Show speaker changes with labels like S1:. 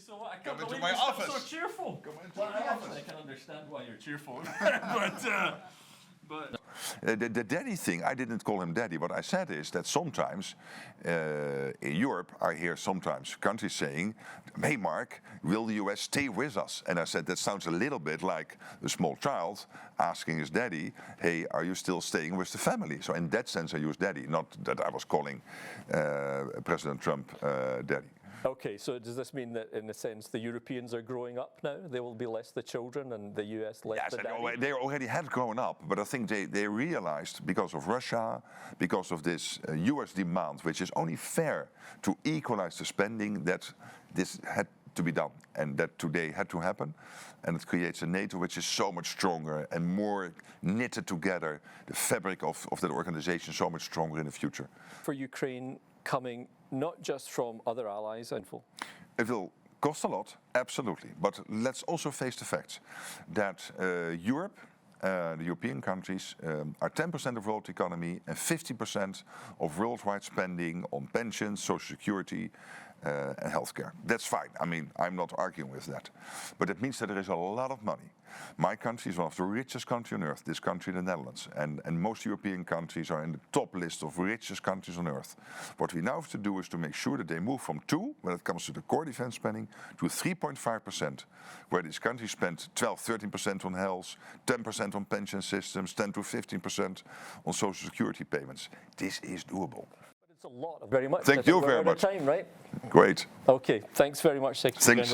S1: So what? I can't
S2: Come into
S1: believe
S2: my
S1: you're still
S2: office.
S1: so cheerful.
S2: Come into
S1: Well,
S2: my
S1: actually,
S2: office.
S1: I can understand why you're cheerful. but
S2: The daddy thing, I didn't call him daddy. What I said is that sometimes in Europe, I hear sometimes countries saying, hey Mark, will the US stay with us? And I said, that sounds a little bit like a small child asking his daddy, hey, are you still staying with the family? So in that sense, I use daddy, not that I was calling President Trump daddy.
S3: Okay, so does this mean that, in a sense, the Europeans are growing up now? They will be less the children and the US less
S2: Yes,
S3: the daddy?
S2: they already had grown up, but I think they realized because of Russia, because of this US demand, which is only fair to equalize the spending, that this had to be done and that today had to happen. And it creates a NATO which is so much stronger and more knitted together, the fabric of that organization so much stronger in the future.
S3: For Ukraine, coming not just from other allies,
S2: It will cost a lot, absolutely. But let's also face the facts that Europe, the European countries, are 10% of world economy and 50% of worldwide spending on pensions, social security, and healthcare. That's fine. I mean, I'm not arguing with that. But it means that there is a lot of money. My country is one of the richest countries on earth, this country, the Netherlands. And most European countries are in the top list of richest countries on earth. What we now have to do is to make sure that they move from 2, when it comes to the core defense spending, to 3.5%, where these countries spend 12-13% on health, 10% on pension systems, 10 to 15% on social security payments. This is doable.
S3: But it's a lot. Very much.
S2: Thank you very much.
S3: Time, right?
S2: Great.
S3: Okay, thanks very much, Secretary General.